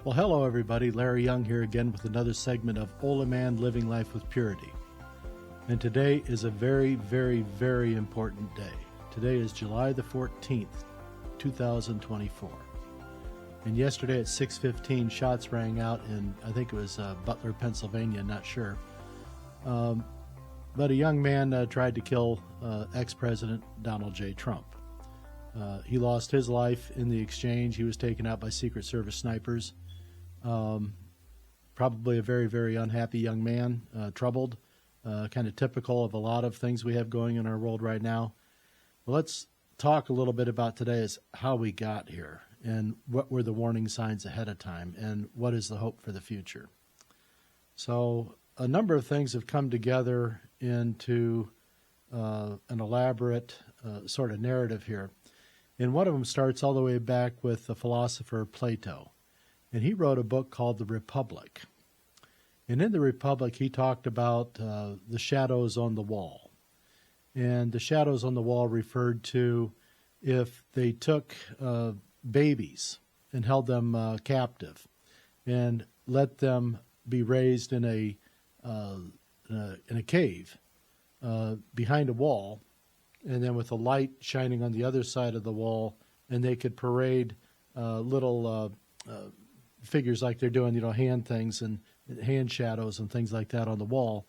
Well, hello everybody. Larry Young here again with another segment of OLaMan Living Life with Purity. And today is a very, very, very important day. Today is July the 14th, 2024. And yesterday at 6:15, shots rang out in, I think it was Butler, Pennsylvania, not sure. But a young man tried to kill ex-President Donald J. Trump. He lost his life in the exchange. He was taken out by Secret Service snipers. Probably a very, very unhappy young man, troubled, kind of typical of a lot of things we have going in our world right now. Well, let's talk a little bit about today is how we got here and what were the warning signs ahead of time and what is the hope for the future. So a number of things have come together into an elaborate sort of narrative here. And one of them starts all the way back with the philosopher Plato. And he wrote a book called The Republic. And in The Republic, he talked about the shadows on the wall. And the shadows on the wall referred to if they took babies and held them captive and let them be raised in a cave behind a wall, and then with a light shining on the other side of the wall, and they could parade little figures like they're doing, hand things and hand shadows and things like that on the wall,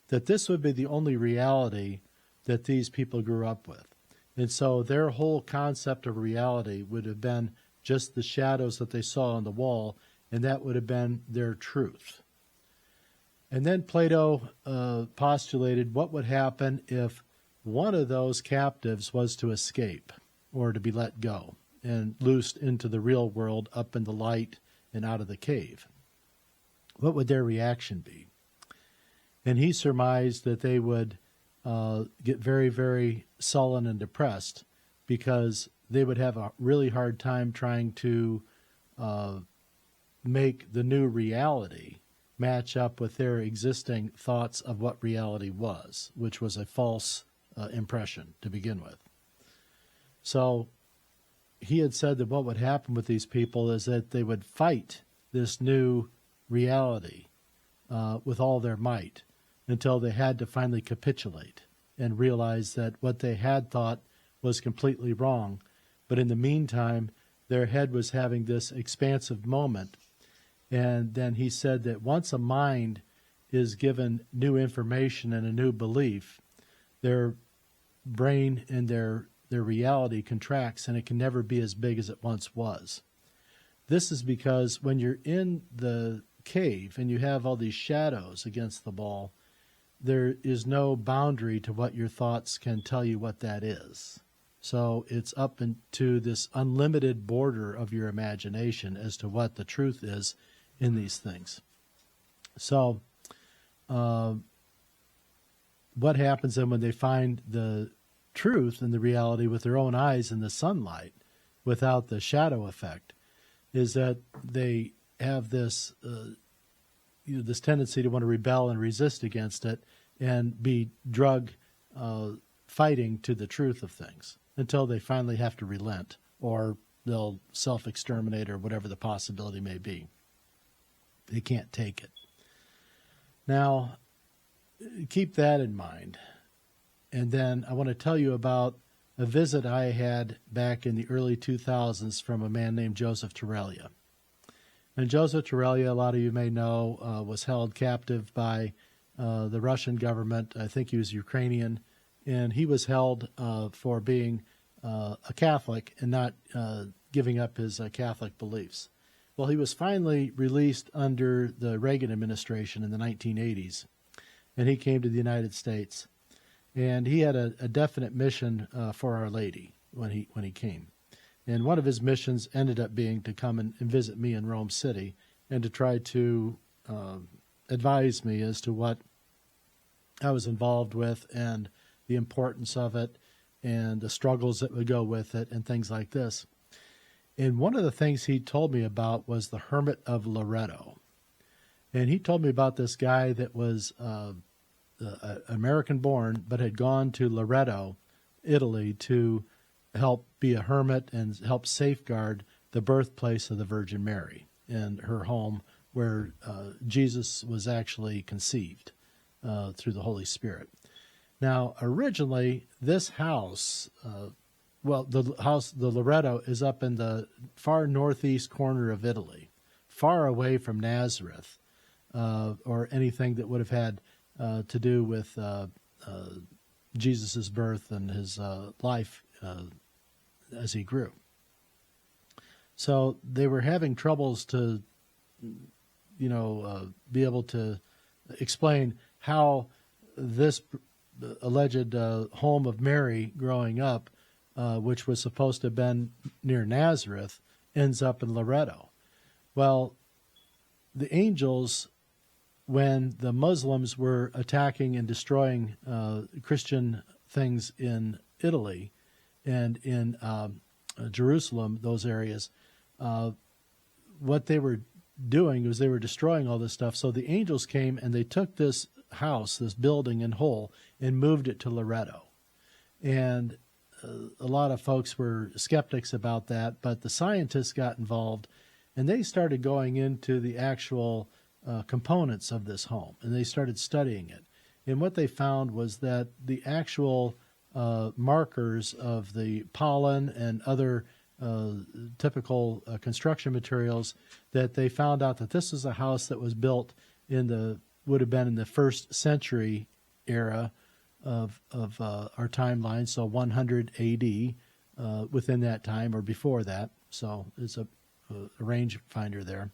that this would be the only reality that these people grew up with. And so their whole concept of reality would have been just the shadows that they saw on the wall, and that would have been their truth. And then Plato postulated what would happen if one of those captives was to escape or to be let go and loosed into the real world up in the light and out of the cave. What would their reaction be? And he surmised that they would get very, very sullen and depressed because they would have a really hard time trying to make the new reality match up with their existing thoughts of what reality was, which was a false impression to begin with. So he had said that what would happen with these people is that they would fight this new reality with all their might until they had to finally capitulate and realize that what they had thought was completely wrong. But in the meantime, their head was having this expansive moment. And then he said that once a mind is given new information and a new belief, their brain and their reality contracts, and it can never be as big as it once was. This is because when you're in the cave and you have all these shadows against the wall, there is no boundary to what your thoughts can tell you what that is. So it's up into this unlimited border of your imagination as to what the truth is in these things. So what happens then when they find the truth and the reality with their own eyes in the sunlight without the shadow effect is that they have this this tendency to want to rebel and resist against it and be drug fighting to the truth of things until they finally have to relent, or they'll self-exterminate, or whatever the possibility may be. They can't take it. Now, keep that in mind. And then I want to tell you about a visit I had back in the early 2000s from a man named Joseph Torellia. And Joseph Torellia, a lot of you may know, was held captive by the Russian government. I think he was Ukrainian. And he was held for being a Catholic and not giving up his Catholic beliefs. Well, he was finally released under the Reagan administration in the 1980s. And he came to the United States. And he had a definite mission for Our Lady when he came. And one of his missions ended up being to come and visit me in Rome City and to try to advise me as to what I was involved with and the importance of it and the struggles that would go with it and things like this. And one of the things he told me about was the Hermit of Loreto. And he told me about this guy that was American-born, but had gone to Loreto, Italy, to help be a hermit and help safeguard the birthplace of the Virgin Mary. in her home where Jesus was actually conceived through the Holy Spirit. Now, originally, this house, the Loreto, is up in the far northeast corner of Italy, far away from Nazareth, or anything that would have had to do with Jesus' birth and his life as he grew. So they were having troubles to, be able to explain how this alleged home of Mary growing up, which was supposed to have been near Nazareth, ends up in Loreto. Well, the angels, when the Muslims were attacking and destroying Christian things in Italy and in Jerusalem, those areas, what they were doing was they were destroying all this stuff. So the angels came and they took this house, this building in whole, and moved it to Loreto. And a lot of folks were skeptics about that, but the scientists got involved and they started going into the actual components of this home, and they started studying it. And what they found was that the actual markers of the pollen and other typical construction materials, that they found out that this is a house that was built would have been in the 1st century era of our timeline, so 100 AD, within that time or before that. So it's a range finder there.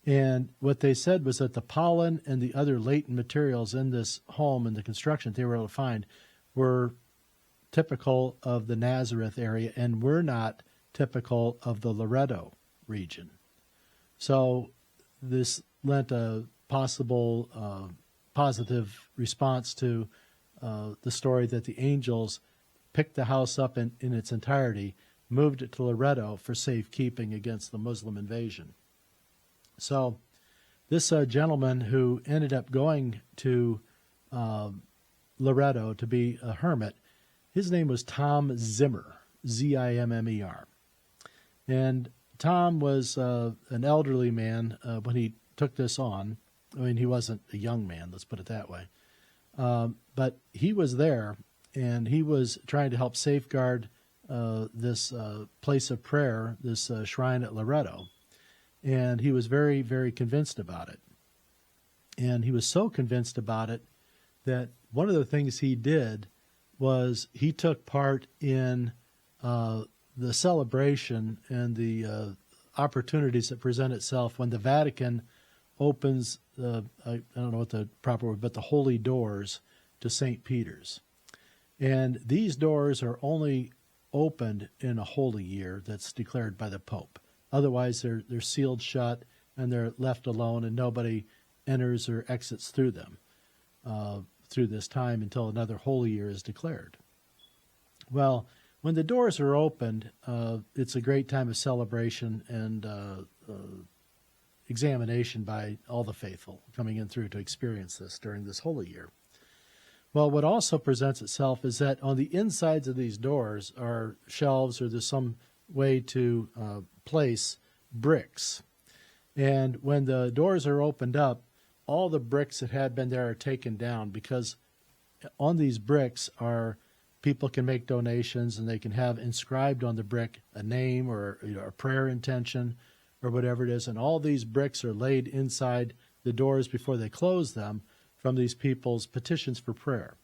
And what they said was that the pollen and the other latent materials in this home and the construction they were able to find were typical of the Nazareth area and were not typical of the Loreto region. So this lent a possible positive response to the story that the angels picked the house up in its entirety, moved it to Loreto for safekeeping against the Muslim invasion. So this gentleman who ended up going to Loreto to be a hermit, his name was Tom Zimmer, Zimmer. And Tom was an elderly man when he took this on. I mean, he wasn't a young man, let's put it that way. But he was there, and he was trying to help safeguard this place of prayer, this shrine at Loreto. And he was very, very convinced about it. And he was so convinced about it that one of the things he did was he took part in the celebration and the opportunities that present itself when the Vatican opens, I don't know what the proper word, but the holy doors to St. Peter's. And these doors are only opened in a holy year that's declared by the Pope. Otherwise, they're sealed shut and they're left alone, and nobody enters or exits through them through this time until another holy year is declared. Well, when the doors are opened, it's a great time of celebration and examination by all the faithful coming in through to experience this during this holy year. Well, what also presents itself is that on the insides of these doors are shelves, or there's some way to place bricks. And when the doors are opened up, all the bricks that had been there are taken down, because on these bricks people can make donations, and they can have inscribed on the brick a name or a prayer intention or whatever it is. And all these bricks are laid inside the doors before they close them from these people's petitions for prayer.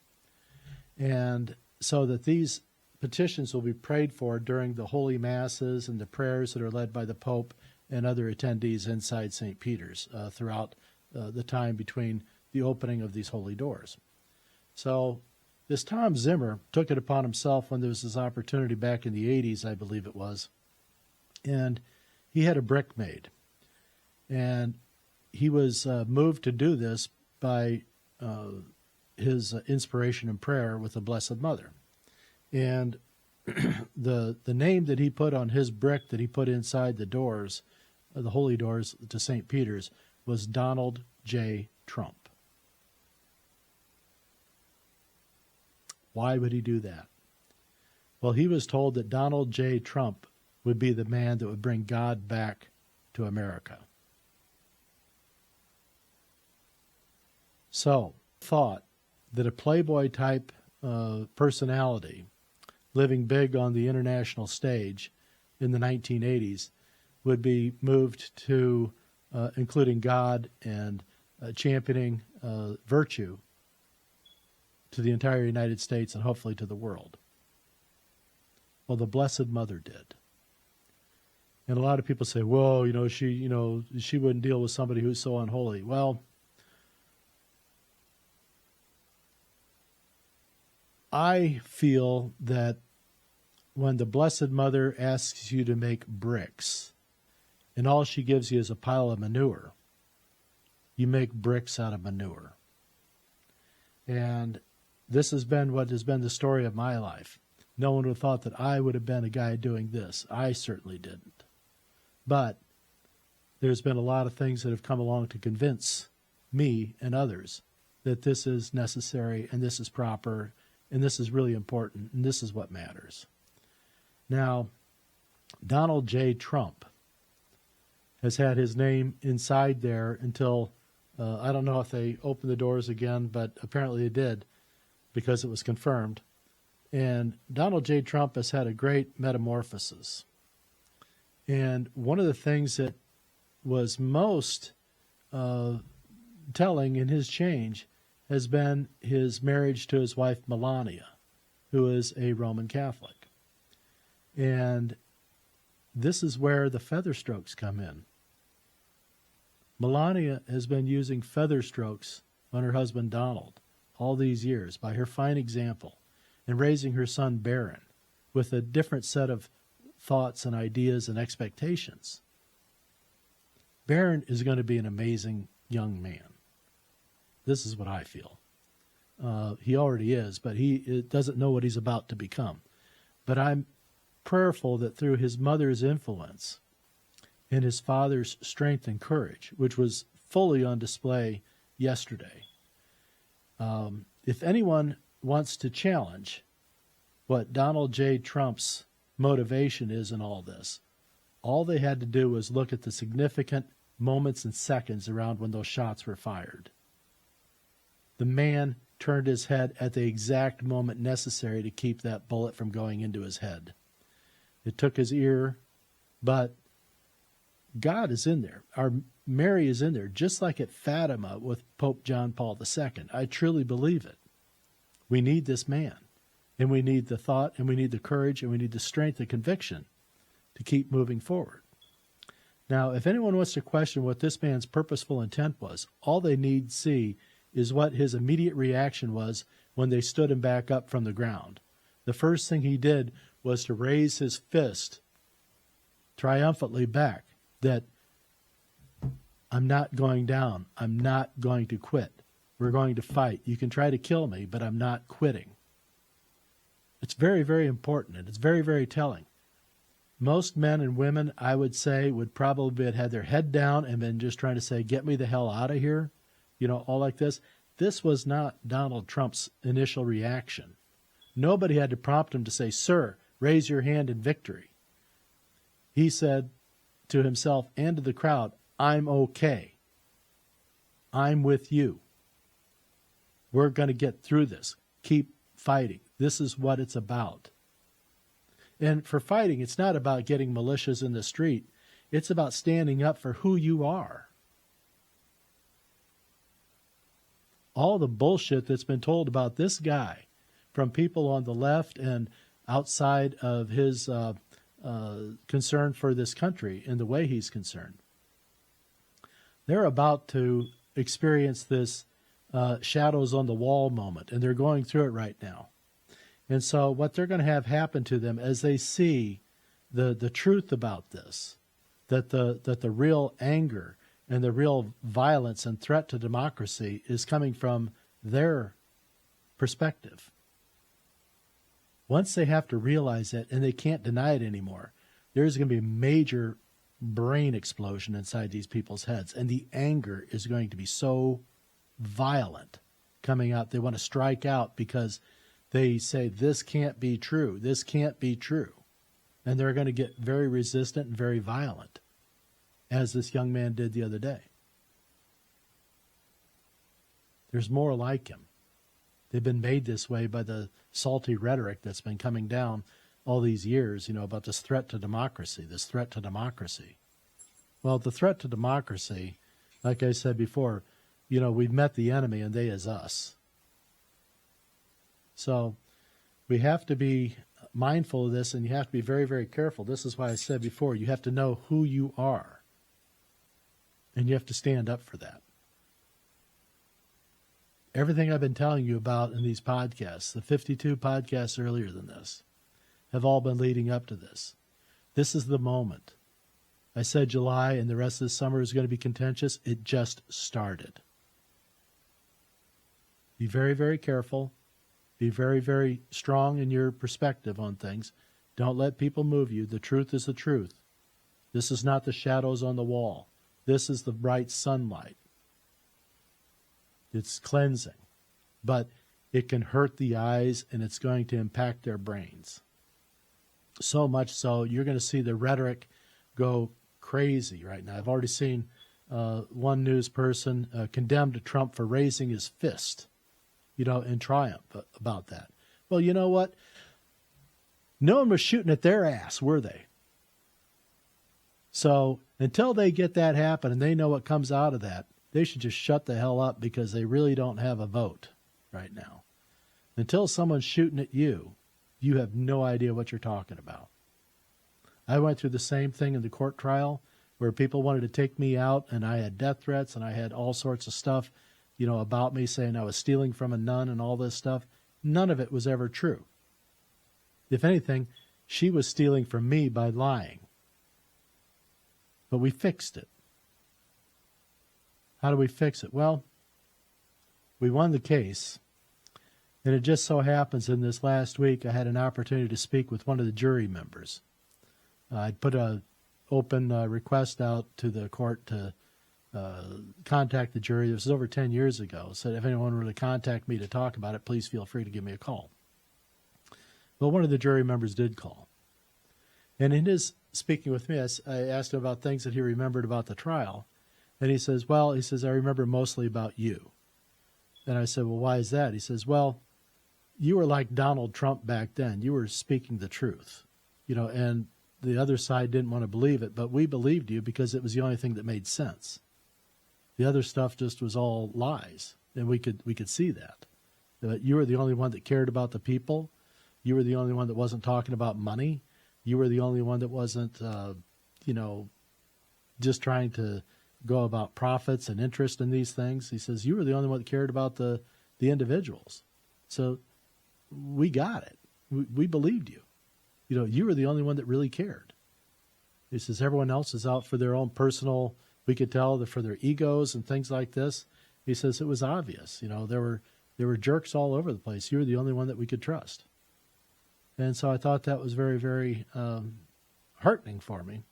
And so that these petitions will be prayed for during the holy masses and the prayers that are led by the Pope and other attendees inside St. Peter's throughout the time between the opening of these holy doors. So this Tom Zimmer took it upon himself when there was this opportunity back in the 80s, I believe it was, and he had a brick made. And he was moved to do this by his inspiration and prayer with the Blessed Mother. And the name that he put on his brick that he put inside the doors, the holy doors to St. Peter's, was Donald J. Trump. Why would he do that? Well, he was told that Donald J. Trump would be the man that would bring God back to America. So, thought that a Playboy type personality living big on the international stage in the 1980s would be moved to including God and championing virtue to the entire United States and hopefully to the world. Well, the Blessed Mother did. And a lot of people say, well, she wouldn't deal with somebody who's so unholy. Well, I feel that when the Blessed Mother asks you to make bricks, and all she gives you is a pile of manure, you make bricks out of manure. And this has been what has been the story of my life. No one would have thought that I would have been a guy doing this. I certainly didn't. But there's been a lot of things that have come along to convince me and others that this is necessary and this is proper and this is really important and this is what matters. Now, Donald J. Trump has had his name inside there until, I don't know if they opened the doors again, but apparently they did because it was confirmed. And Donald J. Trump has had a great metamorphosis. And one of the things that was most telling in his change has been his marriage to his wife Melania, who is a Roman Catholic. And this is where the feather strokes come in. Melania has been using feather strokes on her husband Donald all these years by her fine example and raising her son Barron with a different set of thoughts and ideas and expectations. Barron is going to be an amazing young man. This is what I feel. He already is, but he doesn't know what he's about to become. But I'm prayerful that through his mother's influence and his father's strength and courage, which was fully on display yesterday, if anyone wants to challenge what Donald J. Trump's motivation is in all this, all they had to do was look at the significant moments and seconds around when those shots were fired. The man turned his head at the exact moment necessary to keep that bullet from going into his head. It took his ear, but God is in there. Our Mary is in there, just like at Fatima with Pope John Paul II. I truly believe it. We need this man, and we need the thought, and we need the courage, and we need the strength and conviction to keep moving forward. Now, if anyone wants to question what this man's purposeful intent was, all they need see is what his immediate reaction was when they stood him back up from the ground. The first thing he did was to raise his fist triumphantly back, that I'm not going down. I'm not going to quit. We're going to fight. You can try to kill me, but I'm not quitting. It's very, very important, and it's very, very telling. Most men and women, I would say, would probably have had their head down and been just trying to say, get me the hell out of here, all like this. This was not Donald Trump's initial reaction. Nobody had to prompt him to say, sir, raise your hand in victory. He said to himself and to the crowd, I'm okay. I'm with you. We're going to get through this. Keep fighting. This is what it's about. And for fighting, it's not about getting militias in the street. It's about standing up for who you are. All the bullshit that's been told about this guy from people on the left and outside of his concern for this country and the way he's concerned. They're about to experience this shadows on the wall moment, and they're going through it right now. And so what they're going to have happen to them as they see the truth about this, that the real anger and the real violence and threat to democracy is coming from their perspective. Once they have to realize it and they can't deny it anymore, there's going to be a major brain explosion inside these people's heads. And the anger is going to be so violent coming out. They want to strike out because they say, this can't be true. This can't be true. And they're going to get very resistant and very violent. as this young man did the other day. There's more like him. They've been made this way by the salty rhetoric that's been coming down all these years, about this threat to democracy, Well, the threat to democracy, like I said before, we've met the enemy and they is us. So we have to be mindful of this, and you have to be very, very careful. This is why I said before, you have to know who you are, and you have to stand up for that. Everything I've been telling you about in these podcasts, the 52 podcasts earlier than this, have all been leading up to this. This is the moment. I said July and the rest of the summer is going to be contentious. It just started. Be very, very careful. Be very, very strong in your perspective on things. Don't let people move you. The truth is the truth. This is not the shadows on the wall. This is the bright sunlight. It's cleansing, but it can hurt the eyes and it's going to impact their brains. So much so, you're going to see the rhetoric go crazy right now. I've already seen one news person condemned Trump for raising his fist, in triumph about that. Well, you know what? No one was shooting at their ass, were they? So until they get that happen and they know what comes out of that, they should just shut the hell up, because they really don't have a vote right now. Until someone's shooting at you, you have no idea what you're talking about. I went through the same thing in the court trial where people wanted to take me out, and I had death threats and I had all sorts of stuff, about me, saying I was stealing from a nun and all this stuff. None of it was ever true. If anything, she was stealing from me by lying. But we fixed it. How do we fix it? Well, we won the case, and it just so happens in this last week I had an opportunity to speak with one of the jury members. I'd put an open request out to the court to contact the jury. This was over 10 years ago. Said if anyone were to contact me to talk about it, please feel free to give me a call. Well, one of the jury members did call. And in his speaking with me, I asked him about things that he remembered about the trial. And he says, I remember mostly about you. And I said, well, why is that? He says, well, you were like Donald Trump back then. You were speaking the truth, and the other side didn't want to believe it, but we believed you because it was the only thing that made sense. The other stuff just was all lies, and we could see that. That you were the only one that cared about the people. You were the only one that wasn't talking about money. You were the only one that wasn't, just trying to go about profits and interest in these things. He says, you were the only one that cared about the individuals. So we got it. We believed you. You were the only one that really cared. He says, everyone else is out for their own personal, we could tell, for their egos and things like this. He says, it was obvious. There were jerks all over the place. You were the only one that we could trust. And so I thought that was very, very heartening for me.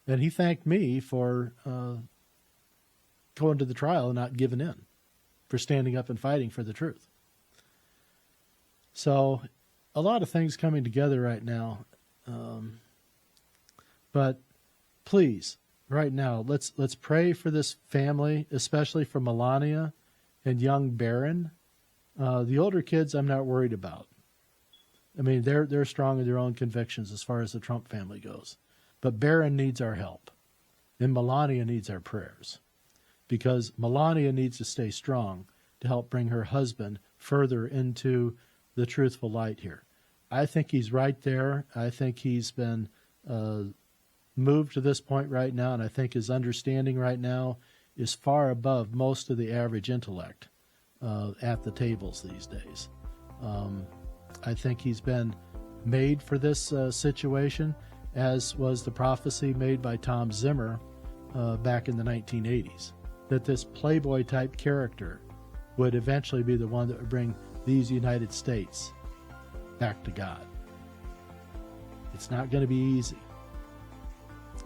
And he thanked me for going to the trial and not giving in, for standing up and fighting for the truth. So a lot of things coming together right now. But please, right now, let's pray for this family, especially for Melania and young Barron. The older kids I'm not worried about. I mean, they're strong in their own convictions as far as the Trump family goes. But Barron needs our help, and Melania needs our prayers, because Melania needs to stay strong to help bring her husband further into the truthful light here. I think he's right there. I think he's been moved to this point right now, and I think his understanding right now is far above most of the average intellect at the tables these days. I think he's been made for this situation, as was the prophecy made by Tom Zimmer back in the 1980s, that this playboy-type character would eventually be the one that would bring these United States back to God. It's not going to be easy.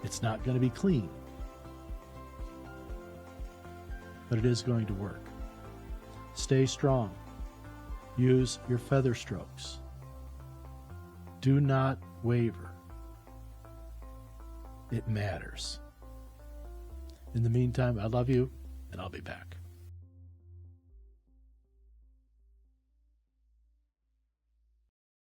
It's not going to be clean. But it is going to work. Stay strong. Use your feather strokes. Do not waver. It matters. In the meantime, I love you, and I'll be back.